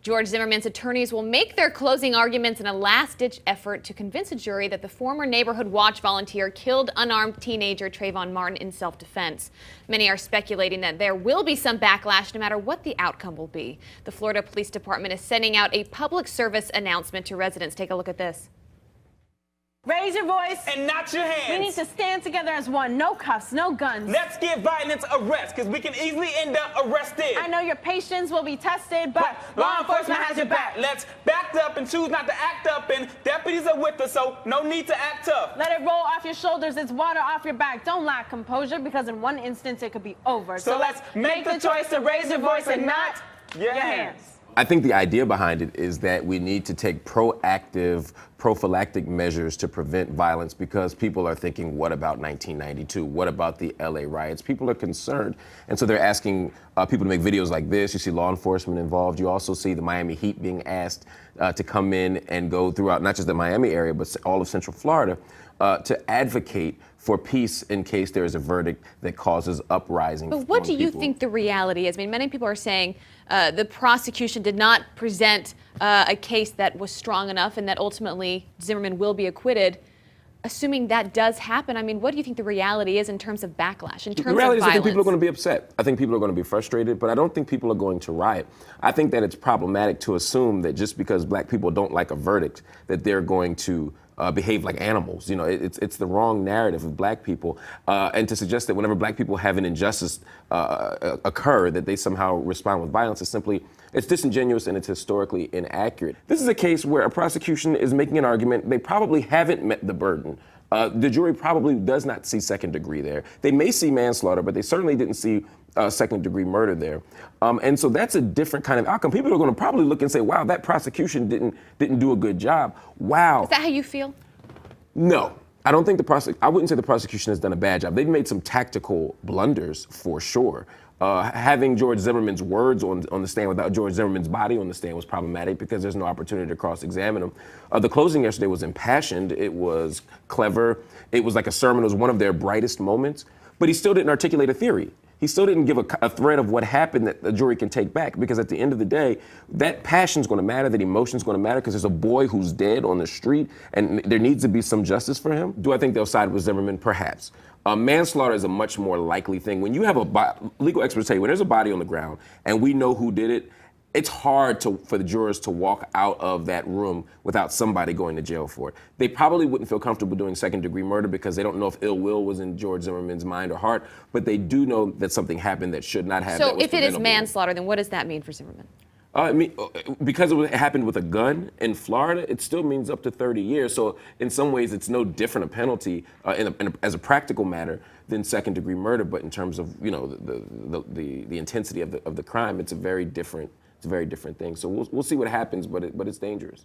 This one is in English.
George Zimmerman's attorneys will make their closing arguments in a last-ditch effort to convince a jury that the former Neighborhood Watch volunteer killed unarmed teenager Trayvon Martin in self-defense. Many are speculating that there will be some backlash no matter what the outcome will be. The Florida Police Department is sending out a public service announcement to residents. Take a look at this. Raise your voice. And not your hands. We need to stand together as one. No cuffs, no guns. Let's give violence a rest, because we can easily end up arrested. I know your patience will be tested, but law enforcement has your back. Let's back up and choose not to act up, and deputies are with us, so no need to act tough. Let it roll off your shoulders. It's water off your back. Don't lack composure, because in one instance it could be over. So let's make the choice to raise your voice and not your hands. I think the idea behind it is that we need to take proactive, prophylactic measures to prevent violence because people are thinking, what about 1992? What about the LA riots? People are concerned. And so they're asking people to make videos like this. You see law enforcement involved. You also see the Miami Heat being asked to come in and go throughout not just the Miami area, but all of Central Florida to advocate for peace in case there is a verdict that causes uprising. But what do you think the reality is? I mean, many people are saying the prosecution did not present a case that was strong enough and that ultimately Zimmerman will be acquitted. Assuming that does happen, I mean, what do you think the reality is in terms of backlash, in terms of violence? The reality is I think people are going to be upset. I think people are going to be frustrated, but I don't think people are going to riot. I think that it's problematic to assume that just because black people don't like a verdict, that they're going to behave like animals. You know, it's the wrong narrative of black people. And to suggest that whenever black people have an injustice occur, that they somehow respond with violence is simply, it's disingenuous and it's historically inaccurate. This is a case where a prosecution is making an argument. They probably haven't met the burden. The jury probably does not see second degree there. They may see manslaughter, but they certainly didn't see second degree murder there. And so that's a different kind of outcome. People are going to probably look and say, wow, that prosecution didn't do a good job. Wow. Is that how you feel? No. I don't think I wouldn't say the prosecution has done a bad job. They've made some tactical blunders for sure. Having George Zimmerman's words on the stand without George Zimmerman's body on the stand was problematic because there's no opportunity to cross-examine him. The closing yesterday was impassioned. It was clever. It was like a sermon. It was one of their brightest moments. But he still didn't articulate a theory. He still didn't give a thread of what happened that the jury can take back, because at the end of the day, that passion's going to matter, that emotion's going to matter, because there's a boy who's dead on the street, and there needs to be some justice for him. Do I think they'll side with Zimmerman? Perhaps. Manslaughter is a much more likely thing. When you have legal experts say, when there's a body on the ground and we know who did it, it's hard for the jurors to walk out of that room without somebody going to jail for it. They probably wouldn't feel comfortable doing second-degree murder because they don't know if ill will was in George Zimmerman's mind or heart, but they do know that something happened that should not have. So if it is manslaughter, then what does that mean for Zimmerman? I mean, because it happened with a gun in Florida, it still means up to 30 years. So in some ways, it's no different a penalty as a practical matter than second-degree murder. But in terms of the intensity of the crime, it's a very different thing. So we'll see what happens, but it's dangerous.